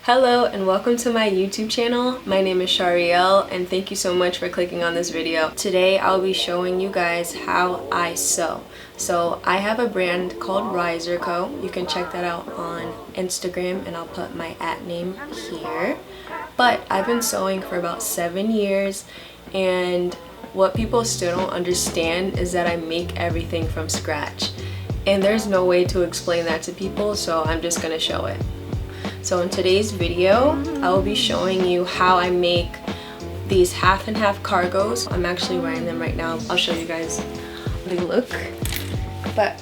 Hello and welcome to my YouTube channel. My name is Shariel and thank you so much for clicking on this video. Today I'll be showing you guys how I sew. So I have a brand called REIZERCO. You can check that out on Instagram and I'll put my @name here. But I've been sewing for about 7 years, and what people still don't understand is that I make everything from scratch. And there's no way to explain that to people, so I'm just gonna show it. So in today's video, I will be showing you how I make these half and half cargos. I'm actually wearing them right now. I'll show you guys how they look. But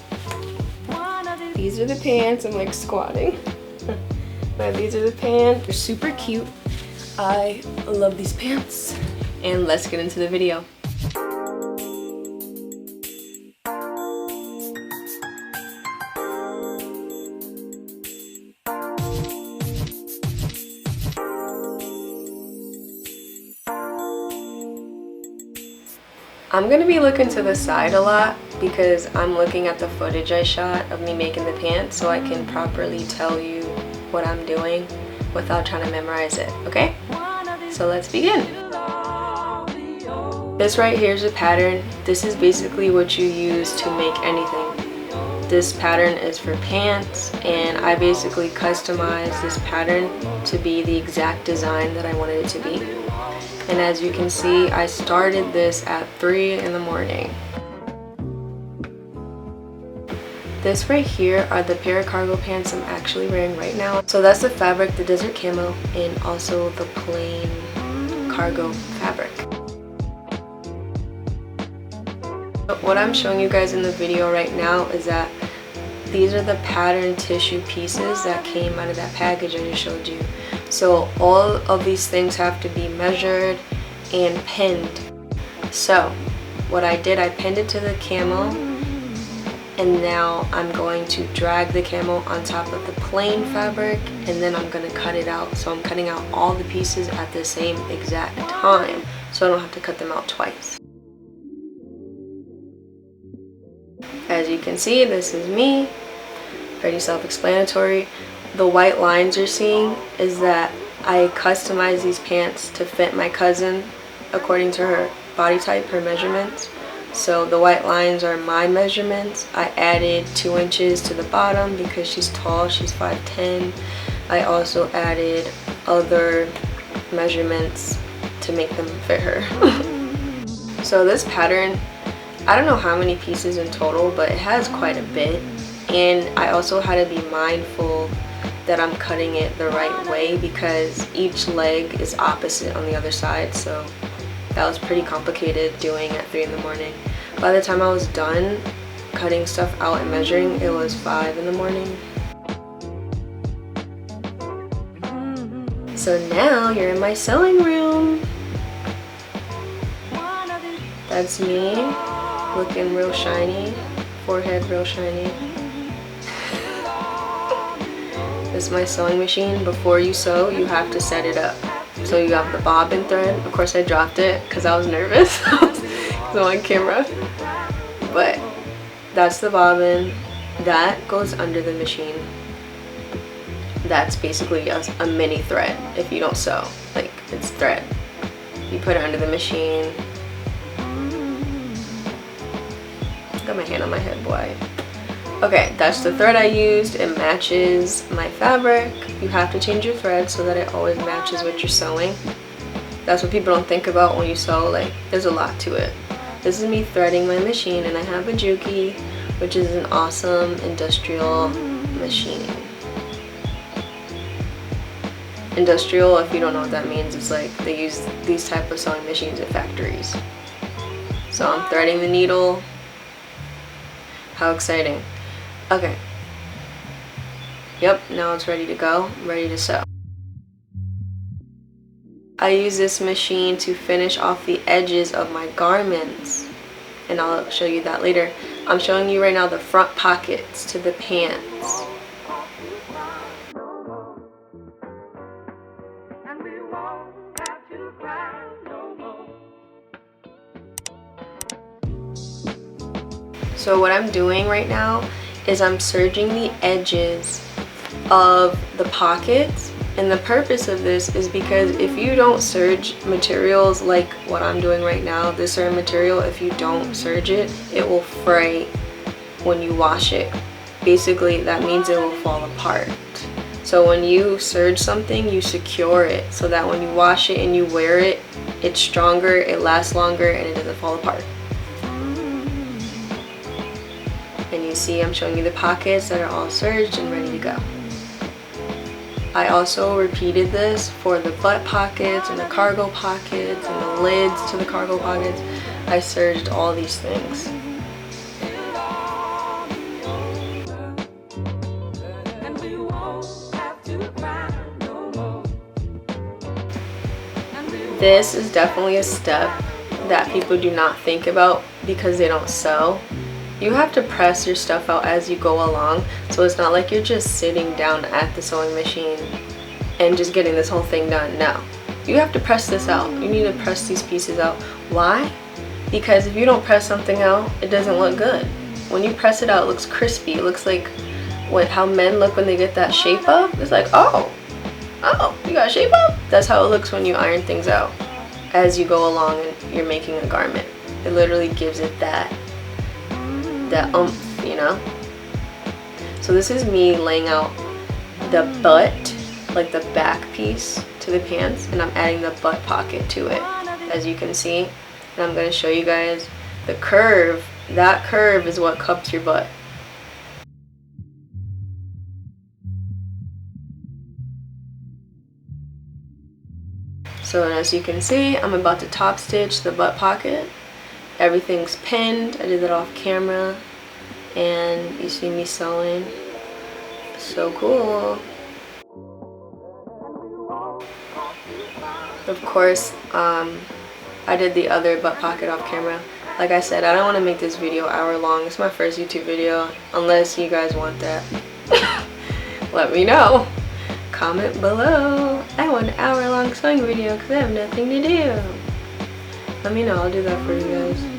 these are the pants. I'm like squatting. But these are the pants. They're super cute. I love these pants. And let's get into the video. I'm gonna be looking to the side a lot because I'm looking at the footage I shot of me making the pants so I can properly tell you what I'm doing without trying to memorize it, okay? So let's begin. This right here is a pattern. This is basically what you use to make anything. This pattern is for pants, and I basically customized this pattern to be the exact design that I wanted it to be. And as you can see, I started this at 3 in the morning. This right here are the pair of cargo pants I'm actually wearing right now. So that's the fabric, the desert camo, and also the plain cargo fabric. But what I'm showing you guys in the video right now is that these are the pattern tissue pieces that came out of that package I just showed you. So all of these things have to be measured and pinned. So what I did, I pinned it to the camo, and now I'm going to drag the camo on top of the plain fabric, and then I'm going to cut it out. So I'm cutting out all the pieces at the same exact time, so I don't have to cut them out twice. As you can see, this is me. Pretty self-explanatory. The white lines you're seeing is that I customized these pants to fit my cousin according to her body type, her measurements. So the white lines are my measurements. I added 2 inches to the bottom because she's tall, she's 5'10". I also added other measurements to make them fit her. So this pattern, I don't know how many pieces in total, but it has quite a bit. And I also had to be mindful that I'm cutting it the right way because each leg is opposite on the other side, so that was pretty complicated doing at 3 in the morning. By the time I was done cutting stuff out and measuring, it was 5 in the morning. So now you're in my sewing room. That's me, looking real shiny, forehead real shiny. This is my sewing machine. Before you sew, you have to set it up. So you have the bobbin thread. Of course I dropped it because I was nervous. I'm on camera. But that's the bobbin. That goes under the machine. That's basically a mini thread if you don't sew. Like, it's thread. You put it under the machine. Got my hand on my head, boy. Okay, that's the thread I used. It matches my fabric. You have to change your thread so that it always matches what you're sewing. That's what people don't think about when you sew. Like, there's a lot to it. This is me threading my machine, and I have a Juki, which is an awesome industrial machine. Industrial, if you don't know what that means, it's like they use these type of sewing machines at factories. So I'm threading the needle. How exciting. Okay. Yep, now it's ready to go. I'm ready to sew. I use this machine to finish off the edges of my garments, and I'll show you that later. I'm showing you right now the front pockets to the pants. So what I'm doing right now is I'm serging the edges of the pockets And the purpose of this is because if you don't serge materials like what I'm doing right now, this certain material, if you don't serge it, it will fray when you wash it. Basically, that means it will fall apart. So when you serge something, you secure it so that when you wash it and you wear it, it's stronger, it lasts longer, and it doesn't fall apart. And you see I'm showing you the pockets that are all serged and ready to go. I also repeated this for the butt pockets and the cargo pockets and the lids to the cargo pockets. I serged all these things. This is definitely a step that people do not think about because they don't sew. You have to press your stuff out as you go along, so it's not like you're just sitting down at the sewing machine and just getting this whole thing done. No, you have to press this out. You need to press these pieces out. Why? Because if you don't press something out, it doesn't look good. When you press it out, it looks crispy. It looks like how men look when they get that shape up. It's like, oh, you got a shape up? That's how it looks when you iron things out as you go along and you're making a garment. It literally gives it that oomph, you know? So this is me laying out the butt, like the back piece to the pants, and I'm adding the butt pocket to it, as you can see. And I'm going to show you guys the curve. That curve is what cups your butt. So as you can see, I'm about to top stitch the butt pocket. Everything's pinned. I did that off camera, and you see me sewing. So cool. Of course, I did the other butt pocket off camera. Like I said, I don't want to make this video hour long. It's my first YouTube video, unless you guys want that. Let me know. Comment below. I want an hour-long sewing video because I have nothing to do. Let me know. I'll do that for you guys.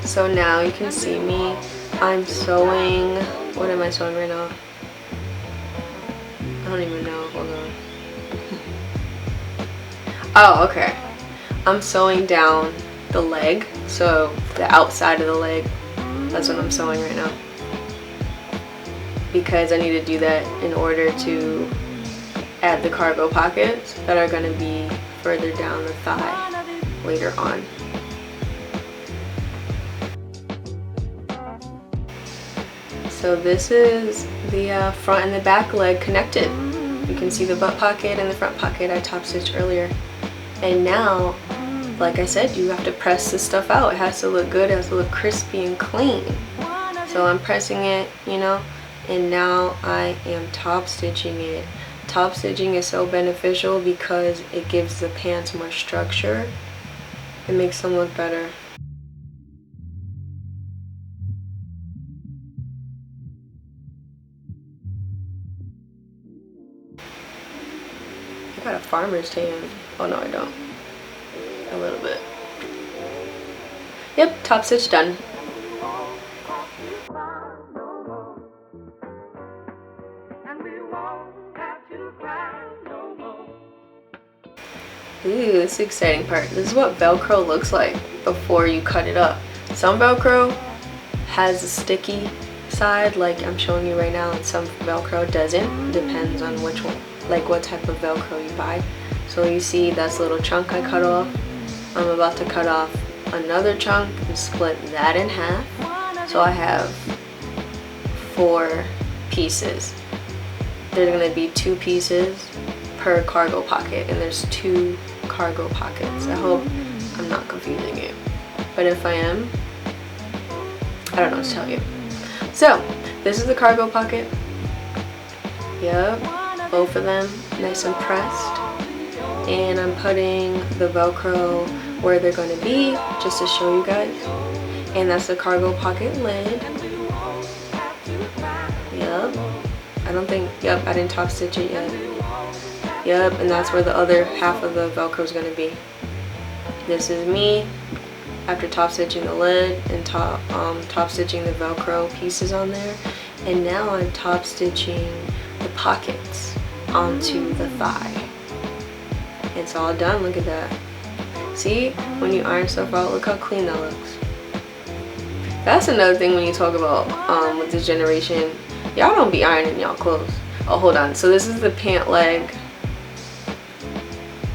So now you can see me. I'm sewing. What am I sewing right now? I don't even know. Hold on. Oh, okay. I'm sewing down the leg. So the outside of the leg. That's what I'm sewing right now. Because I need to do that in order to add the cargo pockets that are going to be further down the thigh later on. So this is the front and the back leg connected. You can see the butt pocket and the front pocket I top stitched earlier. And now, like I said, you have to press this stuff out. It has to look good, it has to look crispy and clean. So I'm pressing it, you know, and now I am top stitching it. Top stitching is so beneficial because it gives the pants more structure. It makes them look better. I got a farmer's tan. Oh no, I don't. A little bit. Yep, top stitch done. Ooh, this is the exciting part. This is what Velcro looks like before you cut it up. Some Velcro has a sticky side like I'm showing you right now, and some Velcro doesn't. Depends on which one, like what type of Velcro you buy. So you see that's a little chunk I cut off. I'm about to cut off another chunk and split that in half. So I have 4 pieces. There's gonna be 2 pieces per cargo pocket, and there's 2 cargo pockets. I hope I'm not confusing you, but if I am, I don't know what to tell you. So this is the cargo pocket. Yep, both of them nice and pressed, and I'm putting the Velcro where they're going to be just to show you guys. And that's the cargo pocket lid. Yep, I don't think, yep, I didn't top stitch it yet. Yep, and that's where the other half of the Velcro is going to be. This is me after top stitching the lid and top stitching the Velcro pieces on there. And now I'm top stitching the pockets onto the thigh. It's all done, look at that. See, when you iron stuff out, look how clean that looks. That's another thing when you talk about with this generation, y'all don't be ironing y'all clothes. Oh, hold on, so this is the pant leg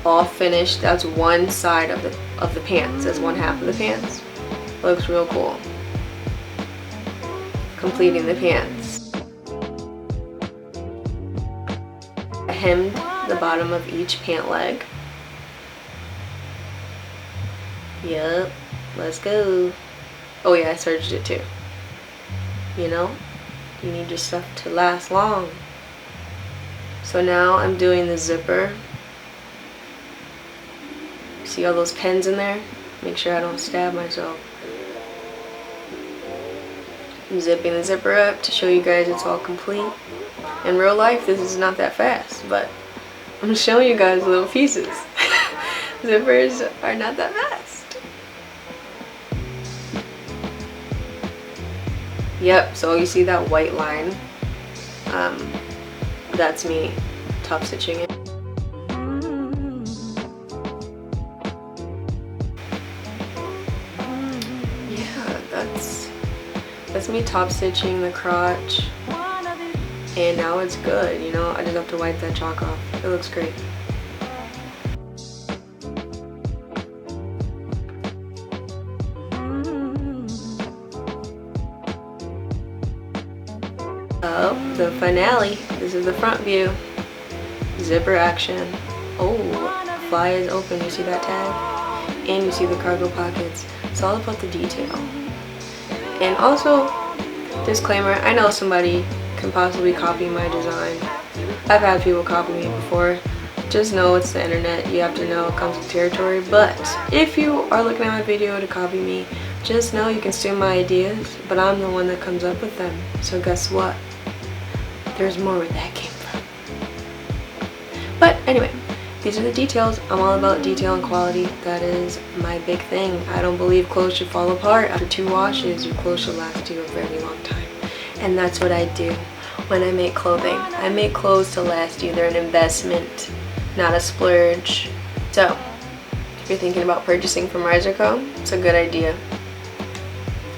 all finished. That's one side of the pants. That's one half of the pants. Looks real cool. Completing the pants. I hemmed the bottom of each pant leg. Yep, let's go. Oh yeah, I serged it too. You know, you need your stuff to last long. So now I'm doing the zipper. See all those pens in there? Make sure I don't stab myself. I'm zipping the zipper up to show you guys it's all complete. In real life, this is not that fast, but I'm showing you guys little pieces. Zippers are not that fast. Yep, so you see that white line? That's me top stitching it. That's me top stitching the crotch, and now it's good, you know. I just have to wipe that chalk off. It looks great. Oh, the finale. This is the front view. Zipper action. Oh, fly is open. You see that tag? And you see the cargo pockets. It's all about the detail. And also, disclaimer, I know somebody can possibly copy my design. I've had people copy me before. Just know it's the internet. You have to know it comes with territory. But if you are looking at my video to copy me, just know you can steal my ideas, but I'm the one that comes up with them. So guess what? There's more where that came from. But anyway, these are the details. I'm all about detail and quality. That is my big thing. I don't believe clothes should fall apart. After 2 washes, your clothes should last you a very long time. And that's what I do when I make clothing. I make clothes to last you. They're an investment, not a splurge. So, if you're thinking about purchasing from REIZERCO, it's a good idea.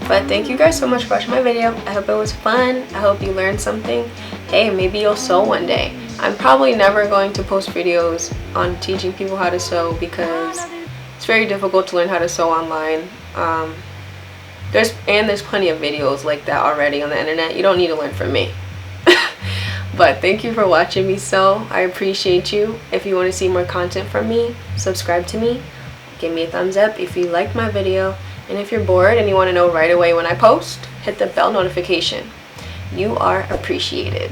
But thank you guys so much for watching my video. I hope it was fun. I hope you learned something. Hey, maybe you'll sew one day. I'm probably never going to post videos on teaching people how to sew because it's very difficult to learn how to sew online. There's plenty of videos like that already on the internet. You don't need to learn from me. But thank you for watching me sew. I appreciate you. If you want to see more content from me, subscribe to me. Give me a thumbs up if you liked my video. And if you're bored and you want to know right away when I post, hit the bell notification. You are appreciated.